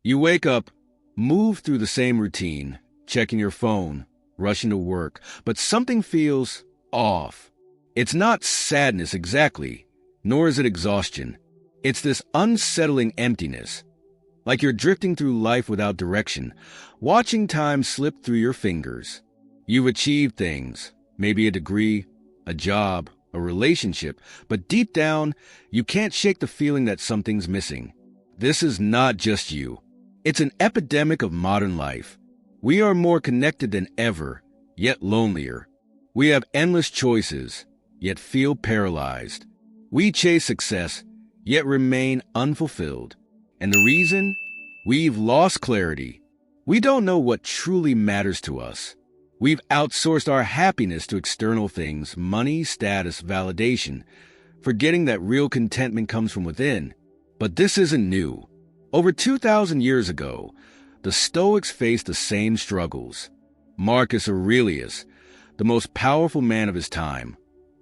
You wake up, move through the same routine, checking your phone, rushing to work, but something feels off. It's not sadness exactly, nor is it exhaustion. It's this unsettling emptiness, like you're drifting through life without direction, watching time slip through your fingers. You've achieved things, maybe a degree, a job, a relationship, but deep down, you can't shake the feeling that something's missing. This is not just you. It's an epidemic of modern life. We are more connected than ever, yet lonelier. We have endless choices, yet feel paralyzed. We chase success, yet remain unfulfilled. And the reason? We've lost clarity. We don't know what truly matters to us. We've outsourced our happiness to external things, money, status, validation, forgetting that real contentment comes from within. But this isn't new. Over 2,000 years ago, the Stoics faced the same struggles. Marcus Aurelius, the most powerful man of his time,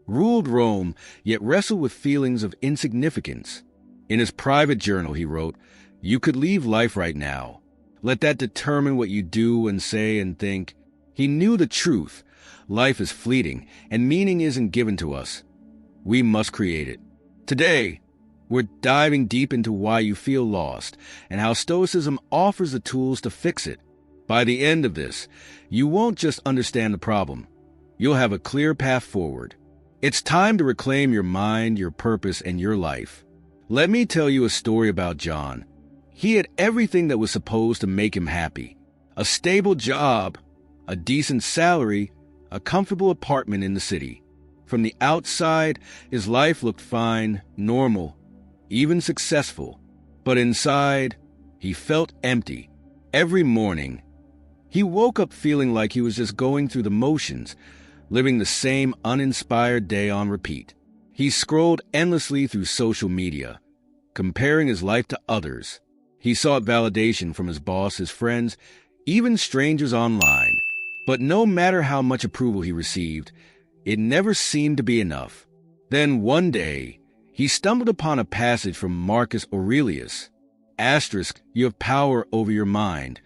ruled Rome, yet wrestled with feelings of insignificance. In his private journal, he wrote, "You could leave life right now. Let that determine what you do and say and think." He knew the truth. Life is fleeting, and meaning isn't given to us. We must create it. Today, we're diving deep into why you feel lost and how Stoicism offers the tools to fix it. By the end of this, you won't just understand the problem. You'll have a clear path forward. It's time to reclaim your mind, your purpose, and your life. Let me tell you a story about John. He had everything that was supposed to make him happy. A stable job, a decent salary, a comfortable apartment in the city. From the outside, his life looked fine, normal, even successful. But inside, he felt empty. Every morning, he woke up feeling like he was just going through the motions, living the same uninspired day on repeat. He scrolled endlessly through social media, comparing his life to others. He sought validation from his boss, his friends, even strangers online. But no matter how much approval he received, it never seemed to be enough. Then one day, he stumbled upon a passage from Marcus Aurelius. Asterisk, you have power over your mind,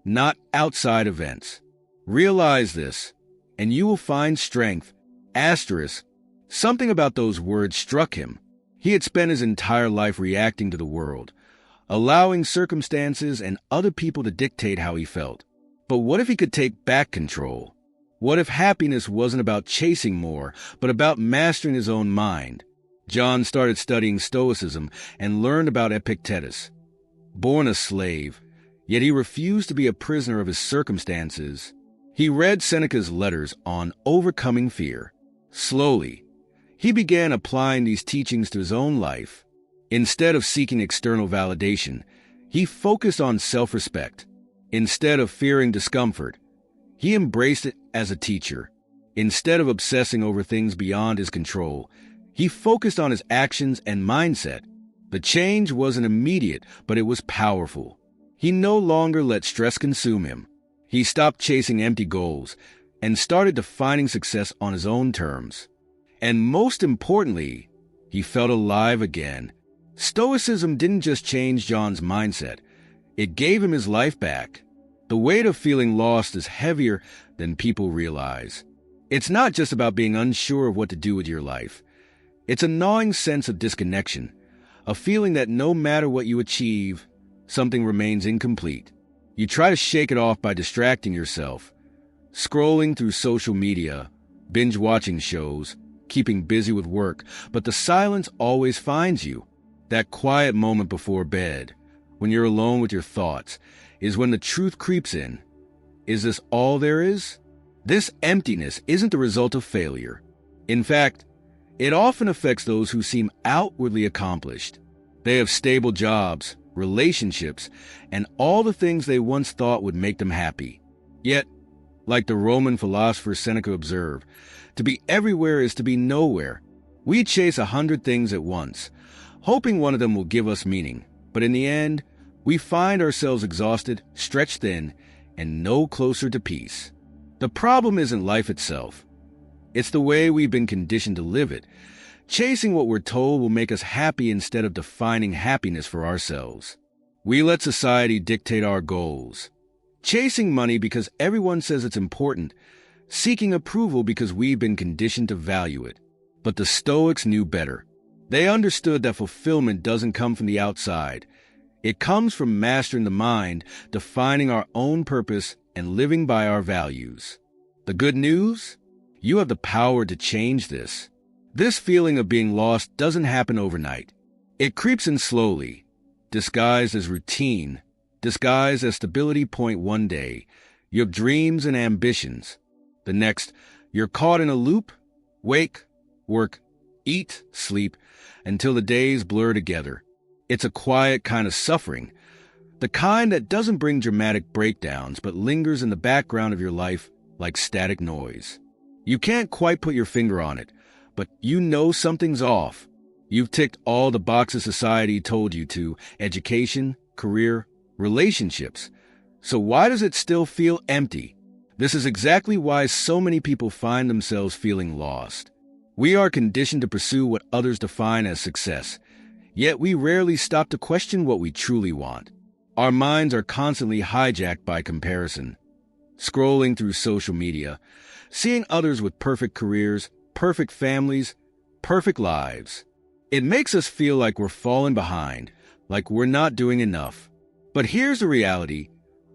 not outside events. Realize this, and you will find strength. Asterisk, something about those words struck him. He had spent his entire life reacting to the world, allowing circumstances and other people to dictate how he felt. But what if he could take back control? What if happiness wasn't about chasing more, but about mastering his own mind? John started studying Stoicism and learned about Epictetus. Born a slave, yet he refused to be a prisoner of his circumstances. He read Seneca's letters on overcoming fear. Slowly, he began applying these teachings to his own life. Instead of seeking external validation, he focused on self-respect. Instead of fearing discomfort, he embraced it as a teacher. Instead of obsessing over things beyond his control, he focused on his actions and mindset. The change wasn't immediate, but it was powerful. He no longer let stress consume him. He stopped chasing empty goals and started defining success on his own terms. And most importantly, he felt alive again. Stoicism didn't just change John's mindset. It gave him his life back. The weight of feeling lost is heavier than people realize. It's not just about being unsure of what to do with your life. It's a gnawing sense of disconnection, a feeling that no matter what you achieve, something remains incomplete. You try to shake it off by distracting yourself, scrolling through social media, binge-watching shows, keeping busy with work, but the silence always finds you. That quiet moment before bed, when you're alone with your thoughts, is when the truth creeps in. Is this all there is? This emptiness isn't the result of failure. In fact, it often affects those who seem outwardly accomplished. They have stable jobs, relationships, and all the things they once thought would make them happy. Yet, like the Roman philosopher Seneca observed, to be everywhere is to be nowhere. We chase 100 things at once, hoping one of them will give us meaning. But in the end, we find ourselves exhausted, stretched thin, and no closer to peace. The problem isn't life itself. It's the way we've been conditioned to live it. Chasing what we're told will make us happy instead of defining happiness for ourselves. We let society dictate our goals. Chasing money because everyone says it's important, seeking approval because we've been conditioned to value it. But the Stoics knew better. They understood that fulfillment doesn't come from the outside. It comes from mastering the mind, defining our own purpose, and living by our values. The good news? You have the power to change this. This feeling of being lost doesn't happen overnight. It creeps in slowly, disguised as routine, disguised as stability. Point one day, you have dreams and ambitions. The next, you're caught in a loop, wake, work, eat, sleep, until the days blur together. It's a quiet kind of suffering, the kind that doesn't bring dramatic breakdowns but lingers in the background of your life like static noise. You can't quite put your finger on it, but you know something's off. You've ticked all the boxes society told you to: education, career, relationships. So why does it still feel empty? This is exactly why so many people find themselves feeling lost. We are conditioned to pursue what others define as success, yet we rarely stop to question what we truly want. Our minds are constantly hijacked by comparison. Scrolling through social media, seeing others with perfect careers, perfect families, perfect lives. It makes us feel like we're falling behind, like we're not doing enough. But here's the reality.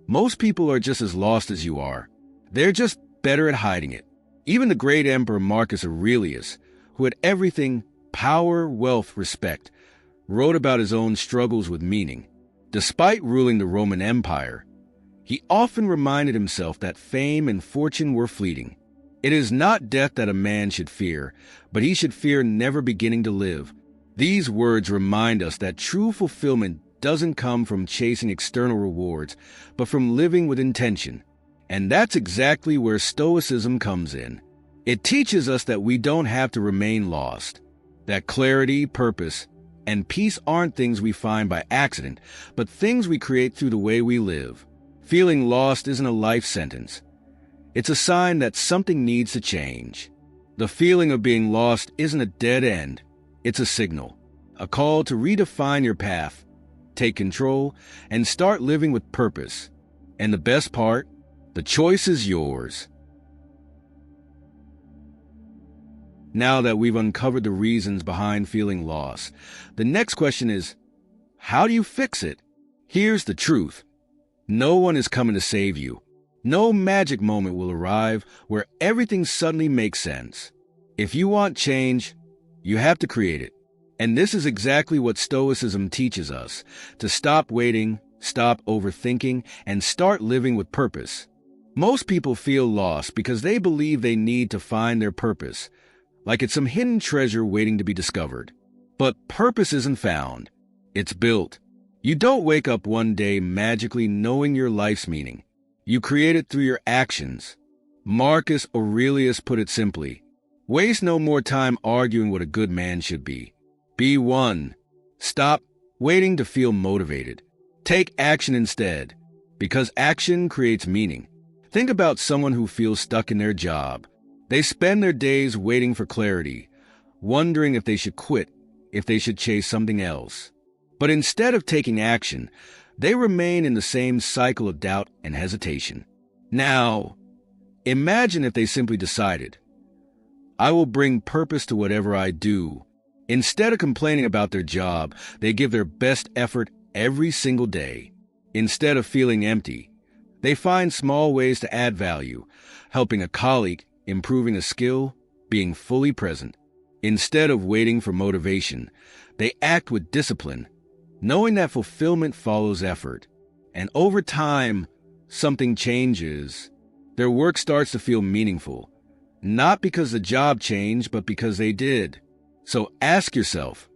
Most people are just as lost as you are. They're just better at hiding it. Even the great emperor Marcus Aurelius, who had everything: power, wealth, respect, wrote about his own struggles with meaning. Despite ruling the Roman Empire, he often reminded himself that fame and fortune were fleeting. It is not death that a man should fear, but he should fear never beginning to live. These words remind us that true fulfillment doesn't come from chasing external rewards, but from living with intention. And that's exactly where Stoicism comes in. It teaches us that we don't have to remain lost, that clarity, purpose, and peace aren't things we find by accident, but things we create through the way we live. Feeling lost isn't a life sentence. It's a sign that something needs to change. The feeling of being lost isn't a dead end. It's a signal, a call to redefine your path, take control, and start living with purpose. And the best part, the choice is yours. Now that we've uncovered the reasons behind feeling lost, the next question is, how do you fix it? Here's the truth. No one is coming to save you. No magic moment will arrive where everything suddenly makes sense. If you want change, you have to create it. And this is exactly what Stoicism teaches us: to stop waiting, stop overthinking, and start living with purpose. Most people feel lost because they believe they need to find their purpose, like it's some hidden treasure waiting to be discovered. But purpose isn't found. It's built. You don't wake up one day magically knowing your life's meaning. You create it through your actions. Marcus Aurelius put it simply: waste no more time arguing what a good man should be. Be one. Stop waiting to feel motivated. Take action instead, because action creates meaning. Think about someone who feels stuck in their job. They spend their days waiting for clarity, wondering if they should quit, if they should chase something else. But instead of taking action, they remain in the same cycle of doubt and hesitation. Now, imagine if they simply decided, I will bring purpose to whatever I do. Instead of complaining about their job, they give their best effort every single day. Instead of feeling empty, they find small ways to add value, helping a colleague, improving a skill, being fully present. Instead of waiting for motivation, they act with discipline, knowing that fulfillment follows effort. And over time, something changes. Their work starts to feel meaningful, not because the job changed, but because they did. So ask yourself,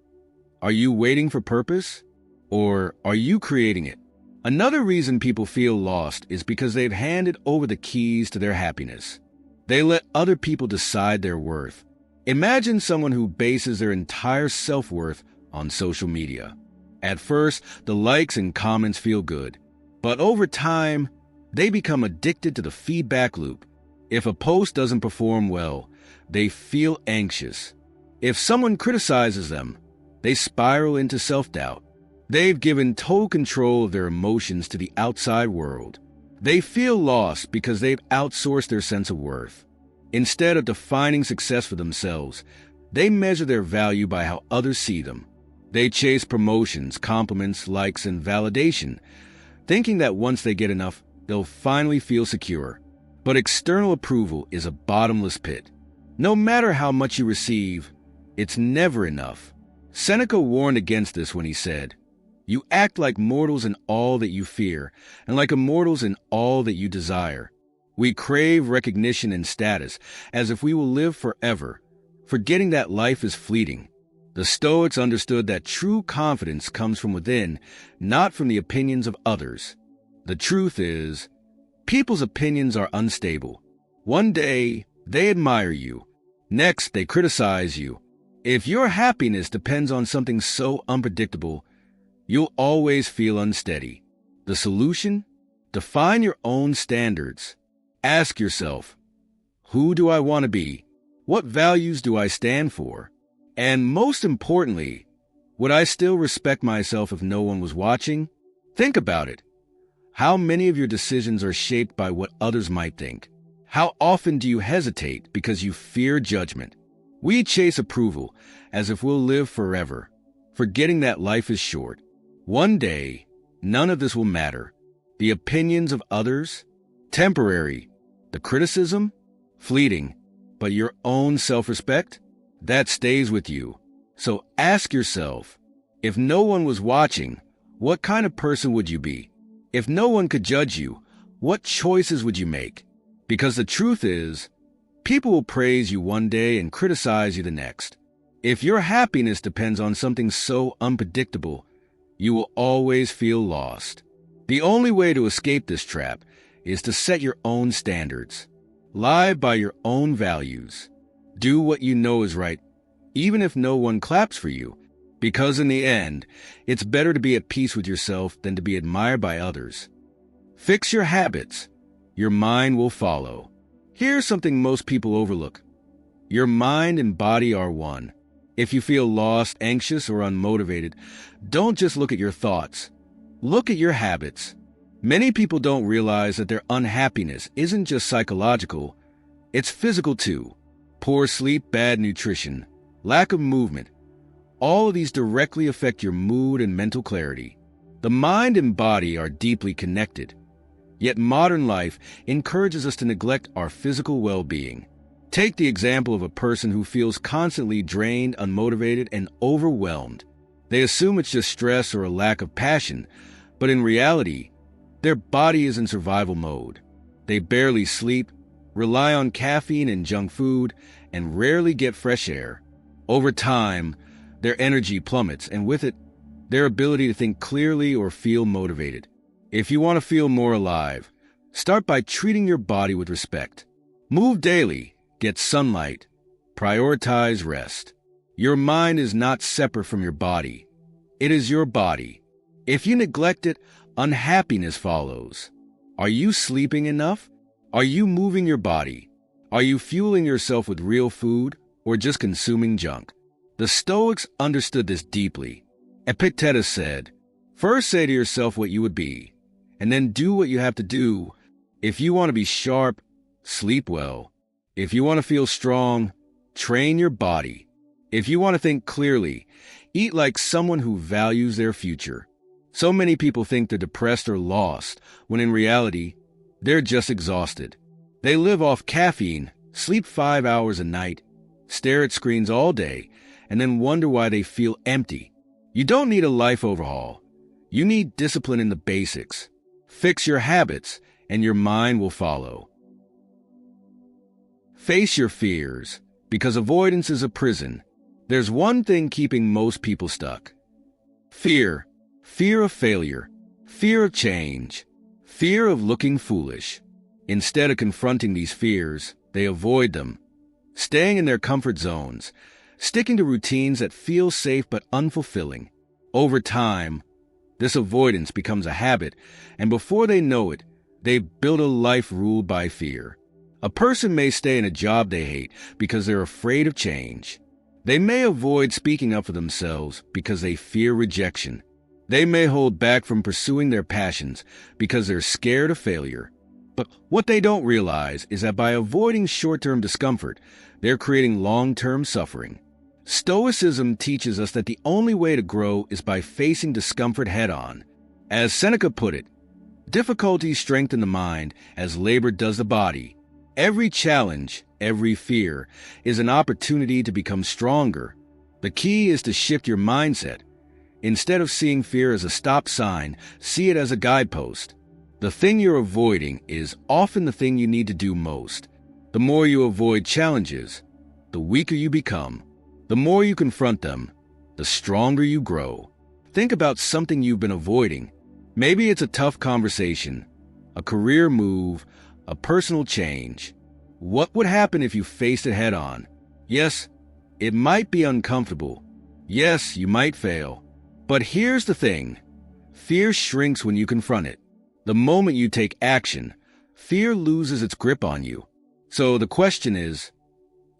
are you waiting for purpose, or are you creating it? Another reason people feel lost is because they've handed over the keys to their happiness. They let other people decide their worth. Imagine someone who bases their entire self-worth on social media. At first, the likes and comments feel good, but over time, they become addicted to the feedback loop. If a post doesn't perform well, they feel anxious. If someone criticizes them, they spiral into self-doubt. They've given total control of their emotions to the outside world. They feel lost because they've outsourced their sense of worth. Instead of defining success for themselves, they measure their value by how others see them. They chase promotions, compliments, likes, and validation, thinking that once they get enough, they'll finally feel secure. But external approval is a bottomless pit. No matter how much you receive, it's never enough. Seneca warned against this when he said, "You act like mortals in all that you fear, and like immortals in all that you desire." We crave recognition and status as if we will live forever, forgetting that life is fleeting. The Stoics understood that true confidence comes from within, not from the opinions of others. The truth is, people's opinions are unstable. One day, they admire you. Next, they criticize you. If your happiness depends on something so unpredictable, you'll always feel unsteady. The solution? Define your own standards. Ask yourself, who do I want to be? What values do I stand for? And most importantly, would I still respect myself if no one was watching? Think about it. How many of your decisions are shaped by what others might think? How often do you hesitate because you fear judgment? We chase approval as if we'll live forever, forgetting that life is short. One day, none of this will matter. The opinions of others? Temporary. The criticism? Fleeting. But your own self-respect? That stays with you. So ask yourself, if no one was watching, what kind of person would you be? If no one could judge you, what choices would you make? Because the truth is, people will praise you one day and criticize you the next. If your happiness depends on something so unpredictable, you will always feel lost. The only way to escape this trap is to set your own standards. Live by your own values. Do what you know is right, even if no one claps for you, because in the end, it's better to be at peace with yourself than to be admired by others. Fix your habits. Your mind will follow. Here's something most people overlook. Your mind and body are one. If you feel lost, anxious, or unmotivated, don't just look at your thoughts. Look at your habits. Many people don't realize that their unhappiness isn't just psychological, it's physical too. Poor sleep, bad nutrition, lack of movement. All of these directly affect your mood and mental clarity. The mind and body are deeply connected. Yet modern life encourages us to neglect our physical well-being. Take the example of a person who feels constantly drained, unmotivated, and overwhelmed. They assume it's just stress or a lack of passion, but in reality, their body is in survival mode. They barely sleep, rely on caffeine and junk food, and rarely get fresh air. Over time, their energy plummets, and with it, their ability to think clearly or feel motivated. If you want to feel more alive, start by treating your body with respect. Move daily, get sunlight, prioritize rest. Your mind is not separate from your body. It is your body. If you neglect it, unhappiness follows. Are you sleeping enough? Are you moving your body? Are you fueling yourself with real food or just consuming junk? The Stoics understood this deeply. Epictetus said, "First say to yourself what you would be, and then do what you have to do. If you want to be sharp, sleep well. If you want to feel strong, train your body. If you want to think clearly, eat like someone who values their future." So many people think they're depressed or lost, when in reality, they're just exhausted. They live off caffeine, sleep 5 hours a night, stare at screens all day, and then wonder why they feel empty. You don't need a life overhaul. You need discipline in the basics. Fix your habits, and your mind will follow. Face your fears, because avoidance is a prison. There's one thing keeping most people stuck. Fear. Fear of failure. Fear of change. Fear of looking foolish. Instead of confronting these fears, they avoid them, staying in their comfort zones, sticking to routines that feel safe but unfulfilling. Over time, this avoidance becomes a habit, and before they know it, they've built a life ruled by fear. A person may stay in a job they hate because they're afraid of change. They may avoid speaking up for themselves because they fear rejection. They may hold back from pursuing their passions because they're scared of failure. But what they don't realize is that by avoiding short-term discomfort, they're creating long-term suffering. Stoicism teaches us that the only way to grow is by facing discomfort head-on. As Seneca put it, difficulties strengthen the mind as labor does the body. Every challenge, every fear, is an opportunity to become stronger. The key is to shift your mindset. Instead of seeing fear as a stop sign, see it as a guidepost. The thing you're avoiding is often the thing you need to do most. The more you avoid challenges, the weaker you become. The more you confront them, the stronger you grow. Think about something you've been avoiding. Maybe it's a tough conversation, a career move, a personal change. What would happen if you faced it head on? Yes, it might be uncomfortable. Yes, you might fail. But here's the thing. Fear shrinks when you confront it. The moment you take action, fear loses its grip on you. So the question is,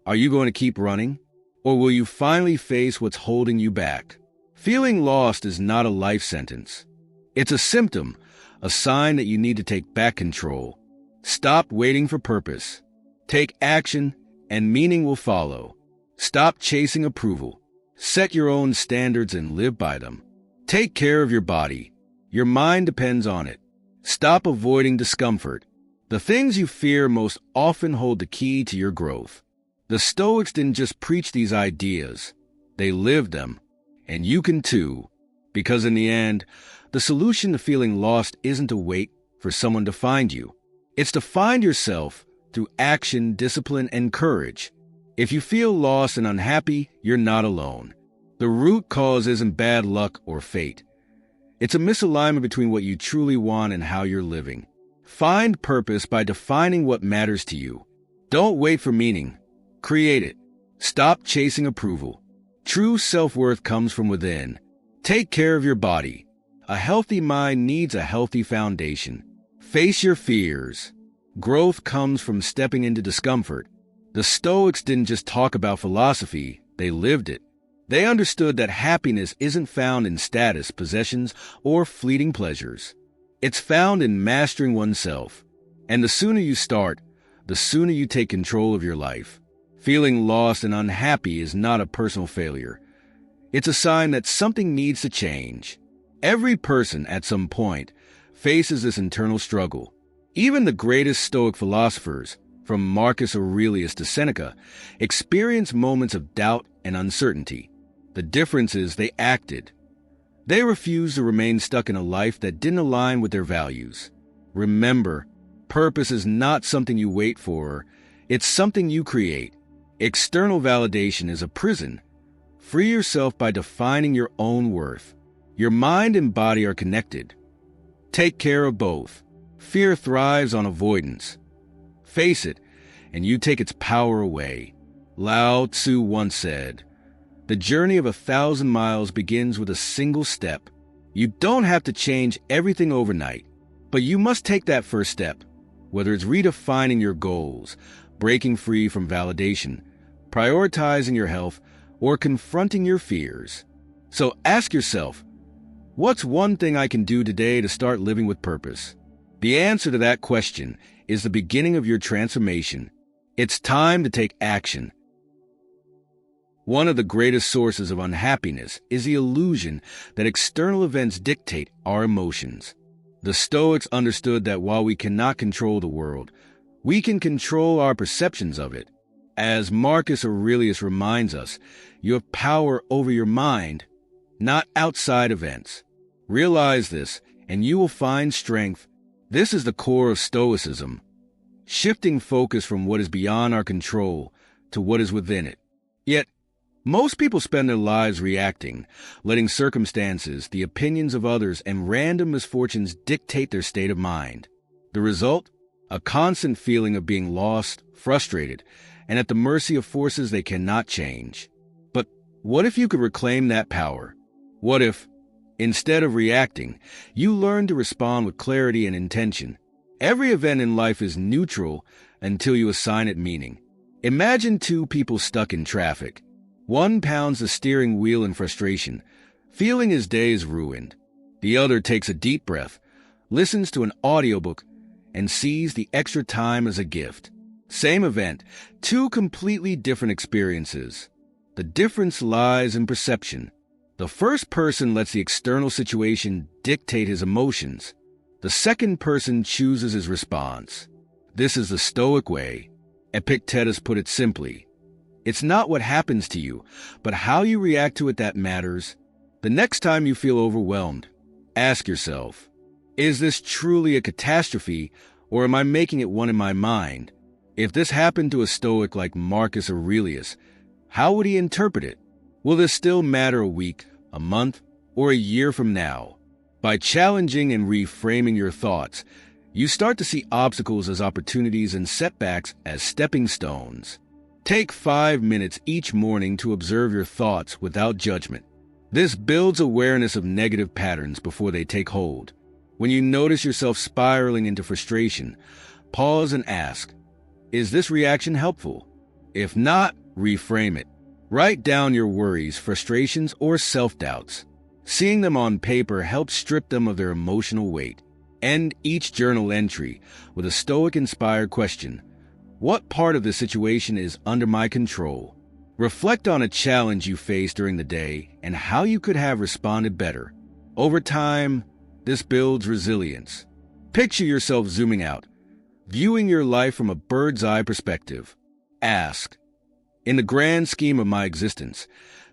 are you going to keep running? Or will you finally face what's holding you back? Feeling lost is not a life sentence. It's a symptom, a sign that you need to take back control. Stop waiting for purpose. Take action, and meaning will follow. Stop chasing approval. Set your own standards and live by them. Take care of your body. Your mind depends on it. Stop avoiding discomfort. The things you fear most often hold the key to your growth. The Stoics didn't just preach these ideas. They lived them. And you can too. Because in the end, the solution to feeling lost isn't to wait for someone to find you. It's to find yourself through action, discipline, and courage. If you feel lost and unhappy, you're not alone. The root cause isn't bad luck or fate. It's a misalignment between what you truly want and how you're living. Find purpose by defining what matters to you. Don't wait for meaning. Create it. Stop chasing approval. True self-worth comes from within. Take care of your body. A healthy mind needs a healthy foundation. Face your fears. Growth comes from stepping into discomfort. The Stoics didn't just talk about philosophy, they lived it. They understood that happiness isn't found in status, possessions, or fleeting pleasures. It's found in mastering oneself. And the sooner you start, the sooner you take control of your life. Feeling lost and unhappy is not a personal failure. It's a sign that something needs to change. Every person, at some point, faces this internal struggle. Even the greatest Stoic philosophers, from Marcus Aurelius to Seneca, experience moments of doubt and uncertainty. The difference is they acted. They refused to remain stuck in a life that didn't align with their values. Remember, purpose is not something you wait for, it's something you create. External validation is a prison. Free yourself by defining your own worth. Your mind and body are connected. Take care of both. Fear thrives on avoidance. Face it, and you take its power away. Lao Tzu once said, "The journey of 1,000 miles begins with a single step." You don't have to change everything overnight, but you must take that first step, whether it's redefining your goals, breaking free from validation, prioritizing your health, or confronting your fears. So ask yourself, what's one thing I can do today to start living with purpose? The answer to that question is the beginning of your transformation. It's time to take action. One of the greatest sources of unhappiness is the illusion that external events dictate our emotions. The Stoics understood that while we cannot control the world, we can control our perceptions of it. As Marcus Aurelius reminds us, you have power over your mind, not outside events. Realize this, and you will find strength. This is the core of Stoicism, shifting focus from what is beyond our control to what is within it. Yet, most people spend their lives reacting, letting circumstances, the opinions of others, and random misfortunes dictate their state of mind. The result? A constant feeling of being lost, frustrated, and at the mercy of forces they cannot change. But what if you could reclaim that power? What if, instead of reacting, you learn to respond with clarity and intention? Every event in life is neutral until you assign it meaning. Imagine two people stuck in traffic. One pounds the steering wheel in frustration, feeling his day is ruined. The other takes a deep breath, listens to an audiobook, and sees the extra time as a gift. Same event, two completely different experiences. The difference lies in perception. The first person lets the external situation dictate his emotions. The second person chooses his response. This is the Stoic way. Epictetus put it simply. It's not what happens to you, but how you react to it that matters. The next time you feel overwhelmed, ask yourself, is this truly a catastrophe, or am I making it one in my mind? If this happened to a Stoic like Marcus Aurelius, how would he interpret it? Will this still matter a week, a month, or a year from now? By challenging and reframing your thoughts, you start to see obstacles as opportunities and setbacks as stepping stones. Take 5 minutes each morning to observe your thoughts without judgment. This builds awareness of negative patterns before they take hold. When you notice yourself spiraling into frustration, pause and ask, is this reaction helpful? If not, reframe it. Write down your worries, frustrations, or self-doubts. Seeing them on paper helps strip them of their emotional weight. End each journal entry with a Stoic-inspired question. What part of the situation is under my control? Reflect on a challenge you faced during the day and how you could have responded better. Over time, this builds resilience. Picture yourself zooming out, viewing your life from a bird's-eye perspective. Ask, in the grand scheme of my existence,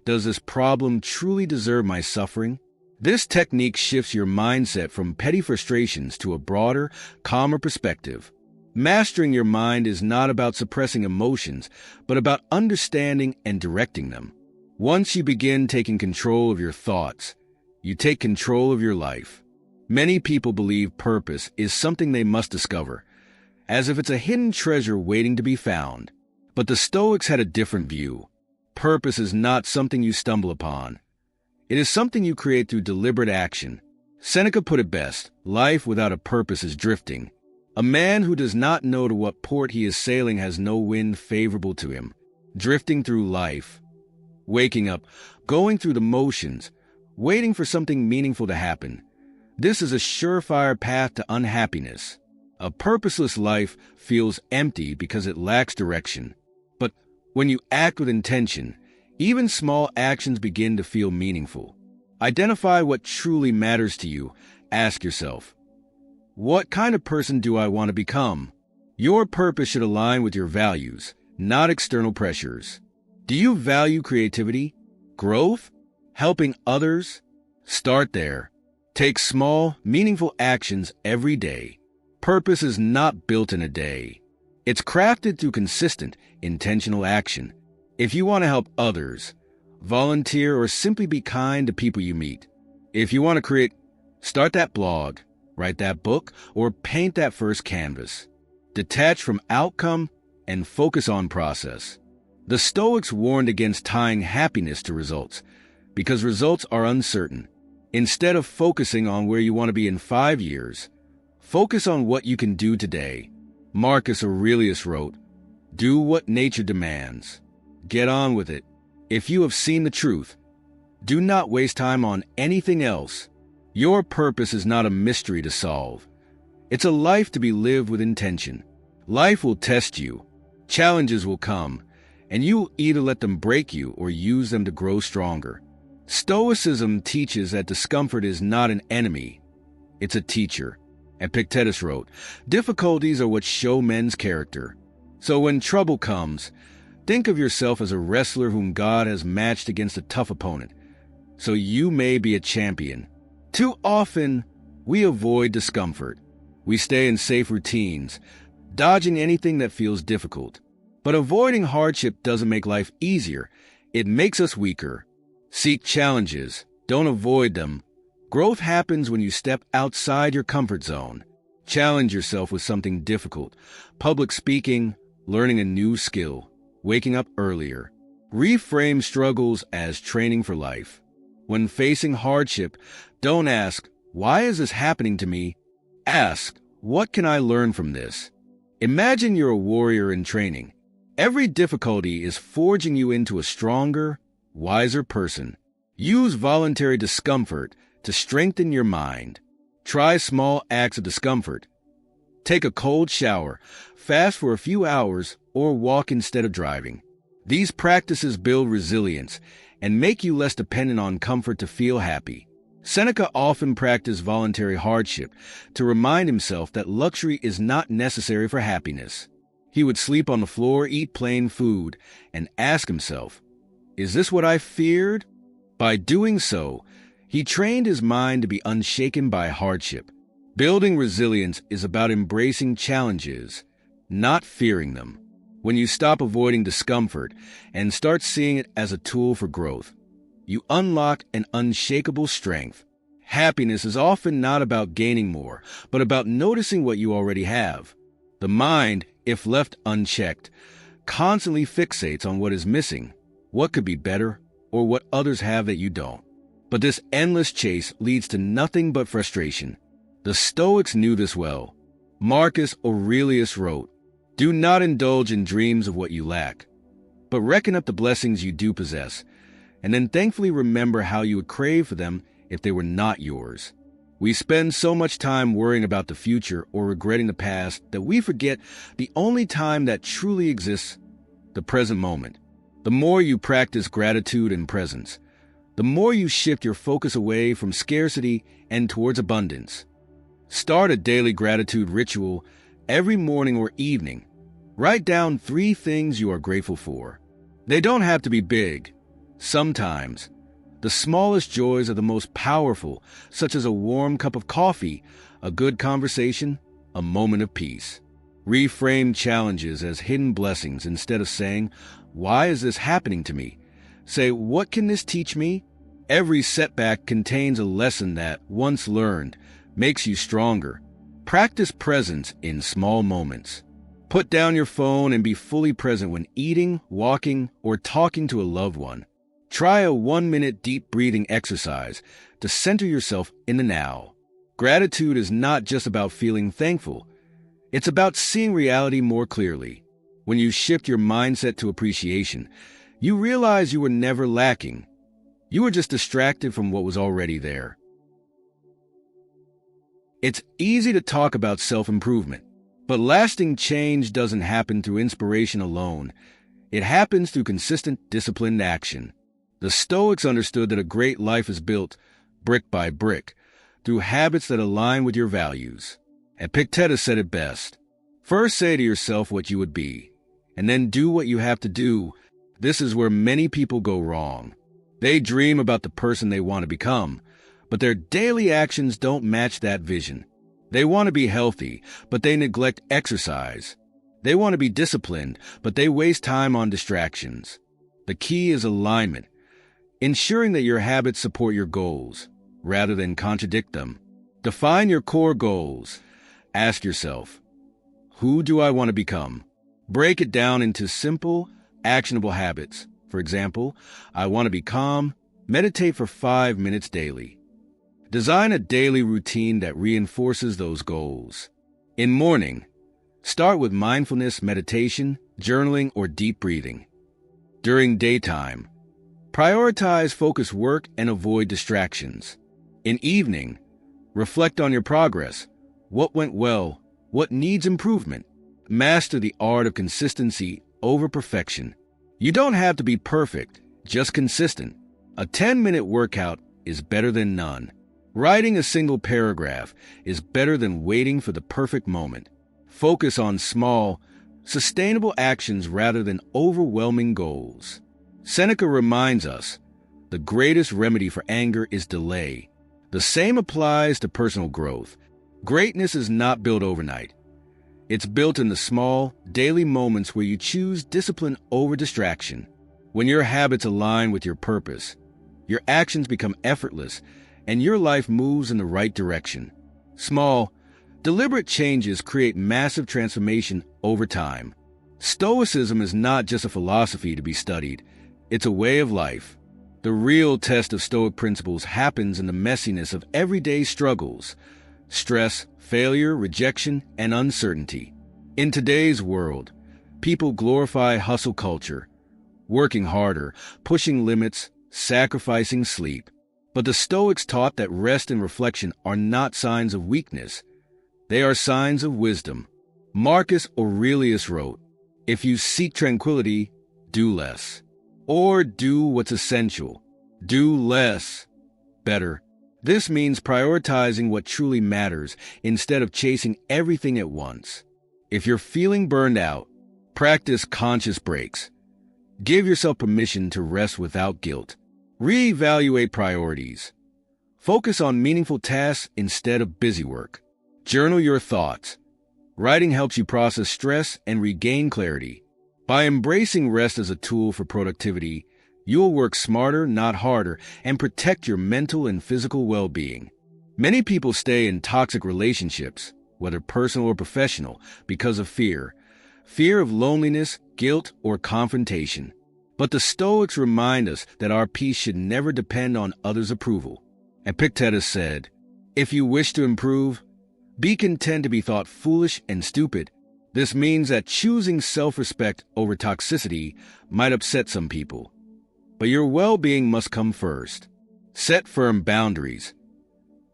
does this problem truly deserve my suffering? This technique shifts your mindset from petty frustrations to a broader, calmer perspective. Mastering your mind is not about suppressing emotions, but about understanding and directing them. Once you begin taking control of your thoughts, you take control of your life. Many people believe purpose is something they must discover, as if it's a hidden treasure waiting to be found. But the Stoics had a different view. Purpose is not something you stumble upon. It is something you create through deliberate action. Seneca put it best, life without a purpose is drifting. A man who does not know to what port he is sailing has no wind favorable to him. Drifting through life. Waking up, going through the motions, waiting for something meaningful to happen. This is a surefire path to unhappiness. A purposeless life feels empty because it lacks direction. But when you act with intention, even small actions begin to feel meaningful. Identify what truly matters to you. Ask yourself, what kind of person do I want to become? Your purpose should align with your values, not external pressures. Do you value creativity, growth, helping others? Start there. Take small, meaningful actions every day. Purpose is not built in a day. It's crafted through consistent, intentional action. If you want to help others, volunteer or simply be kind to people you meet. If you want to create, start that blog, write that book, or paint that first canvas. Detach from outcome and focus on process. The Stoics warned against tying happiness to results because results are uncertain. Instead of focusing on where you want to be in 5 years, focus on what you can do today. Marcus Aurelius wrote, "Do what nature demands. Get on with it. If you have seen the truth, do not waste time on anything else. Your purpose is not a mystery to solve. It's a life to be lived with intention. Life will test you. Challenges will come, and you will either let them break you or use them to grow stronger." Stoicism teaches that discomfort is not an enemy. It's a teacher. Epictetus wrote, "Difficulties are what show men's character." So when trouble comes, think of yourself as a wrestler whom God has matched against a tough opponent, so you may be a champion. Too often, we avoid discomfort. We stay in safe routines, dodging anything that feels difficult. But avoiding hardship doesn't make life easier. It makes us weaker. Seek challenges. Don't avoid them. Growth happens when you step outside your comfort zone. Challenge yourself with something difficult. Public speaking, learning a new skill, waking up earlier. Reframe struggles as training for life. When facing hardship, don't ask, "Why is this happening to me?" Ask, "What can I learn from this?" Imagine you're a warrior in training. Every difficulty is forging you into a stronger, wiser person. Use voluntary discomfort to strengthen your mind. Try small acts of discomfort. Take a cold shower, fast for a few hours, or walk instead of driving. These practices build resilience and make you less dependent on comfort to feel happy. Seneca often practiced voluntary hardship to remind himself that luxury is not necessary for happiness. He would sleep on the floor, eat plain food, and ask himself, "Is this what I feared?" By doing so, he trained his mind to be unshaken by hardship. Building resilience is about embracing challenges, not fearing them. When you stop avoiding discomfort and start seeing it as a tool for growth, you unlock an unshakable strength. Happiness is often not about gaining more, but about noticing what you already have. The mind, if left unchecked, constantly fixates on what is missing, what could be better, or what others have that you don't. But this endless chase leads to nothing but frustration. The Stoics knew this well. Marcus Aurelius wrote, "Do not indulge in dreams of what you lack, but reckon up the blessings you do possess, and then thankfully remember how you would crave for them if they were not yours." We spend so much time worrying about the future or regretting the past that we forget the only time that truly exists, the present moment. The more you practice gratitude and presence, the more you shift your focus away from scarcity and towards abundance. Start a daily gratitude ritual every morning or evening. Write down 3 things you are grateful for. They don't have to be big. Sometimes, the smallest joys are the most powerful, such as a warm cup of coffee, a good conversation, a moment of peace. Reframe challenges as hidden blessings instead of saying, "Why is this happening to me?" Say, "What can this teach me?" Every setback contains a lesson that, once learned, makes you stronger. Practice presence in small moments. Put down your phone and be fully present when eating, walking, or talking to a loved one. Try a 1-minute deep breathing exercise to center yourself in the now. Gratitude is not just about feeling thankful. It's about seeing reality more clearly. When you shift your mindset to appreciation, you realize you were never lacking. You were just distracted from what was already there. It's easy to talk about self-improvement, but lasting change doesn't happen through inspiration alone. It happens through consistent, disciplined action. The Stoics understood that a great life is built, brick by brick, through habits that align with your values. Epictetus said it best. First say to yourself what you would be, and then do what you have to do. This is where many people go wrong. They dream about the person they want to become, but their daily actions don't match that vision. They want to be healthy, but they neglect exercise. They want to be disciplined, but they waste time on distractions. The key is alignment, ensuring that your habits support your goals, rather than contradict them. Define your core goals. Ask yourself, who do I want to become? Break it down into simple, actionable habits. For example, I want to be calm. Meditate for 5 minutes daily. Design a daily routine that reinforces those goals. In morning, start with mindfulness, meditation, journaling, or deep breathing. During daytime, prioritize focused work and avoid distractions. In evening, reflect on your progress. What went well? What needs improvement? Master the art of consistency over perfection. You don't have to be perfect, just consistent. A 10-minute workout is better than none. Writing a single paragraph is better than waiting for the perfect moment. Focus on small, sustainable actions rather than overwhelming goals. Seneca reminds us, the greatest remedy for anger is delay. The same applies to personal growth. Greatness is not built overnight. It's built in the small, daily moments where you choose discipline over distraction. When your habits align with your purpose, your actions become effortless, and your life moves in the right direction. Small, deliberate changes create massive transformation over time. Stoicism is not just a philosophy to be studied. It's a way of life. The real test of Stoic principles happens in the messiness of everyday struggles, stress, failure, rejection, and uncertainty. In today's world, people glorify hustle culture, working harder, pushing limits, sacrificing sleep. But the Stoics taught that rest and reflection are not signs of weakness. They are signs of wisdom. Marcus Aurelius wrote, "If you seek tranquility, do less. Or do what's essential. Do less. Better." This means prioritizing what truly matters instead of chasing everything at once. If you're feeling burned out, practice conscious breaks. Give yourself permission to rest without guilt. Reevaluate priorities. Focus on meaningful tasks instead of busy work. Journal your thoughts. Writing helps you process stress and regain clarity. By embracing rest as a tool for productivity, you'll work smarter, not harder, and protect your mental and physical well-being. Many people stay in toxic relationships, whether personal or professional, because of fear. Fear of loneliness, guilt, or confrontation. But the Stoics remind us that our peace should never depend on others' approval. Epictetus said, "If you wish to improve, be content to be thought foolish and stupid." This means that choosing self-respect over toxicity might upset some people. But your well-being must come first. Set firm boundaries.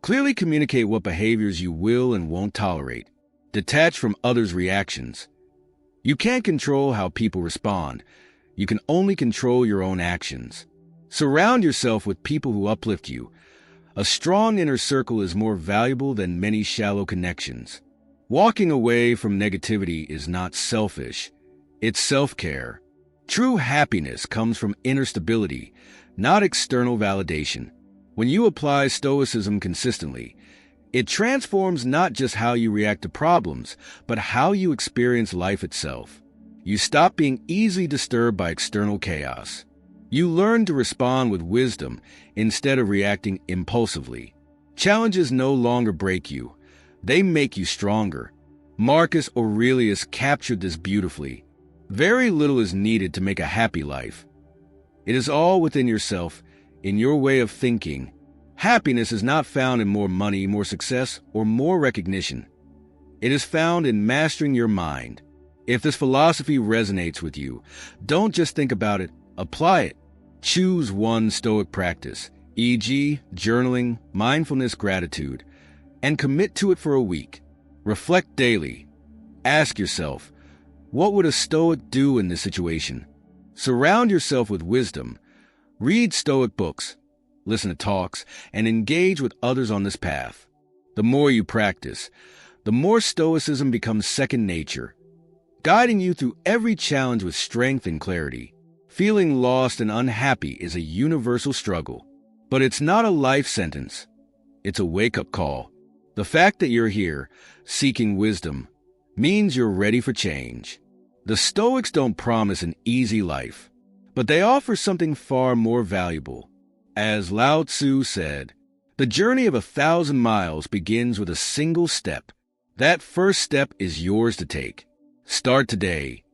Clearly communicate what behaviors you will and won't tolerate. Detach from others' reactions. You can't control how people respond. You can only control your own actions. Surround yourself with people who uplift you. A strong inner circle is more valuable than many shallow connections. Walking away from negativity is not selfish. It's self-care. True happiness comes from inner stability, not external validation. When you apply Stoicism consistently, it transforms not just how you react to problems, but how you experience life itself. You stop being easily disturbed by external chaos. You learn to respond with wisdom instead of reacting impulsively. Challenges no longer break you. They make you stronger. Marcus Aurelius captured this beautifully. Very little is needed to make a happy life. It is all within yourself, in your way of thinking. Happiness is not found in more money, more success, or more recognition. It is found in mastering your mind. If this philosophy resonates with you, don't just think about it, apply it. Choose one Stoic practice, e.g., journaling, mindfulness, gratitude, and commit to it for a week. Reflect daily. Ask yourself, what would a Stoic do in this situation? Surround yourself with wisdom. Read Stoic books, listen to talks, and engage with others on this path. The more you practice, the more Stoicism becomes second nature, guiding you through every challenge with strength and clarity. Feeling lost and unhappy is a universal struggle, but it's not a life sentence. It's a wake-up call. The fact that you're here, seeking wisdom, means you're ready for change. The Stoics don't promise an easy life, but they offer something far more valuable. As Lao Tzu said, "The journey of 1,000 miles begins with a single step. That first step is yours to take." Start today.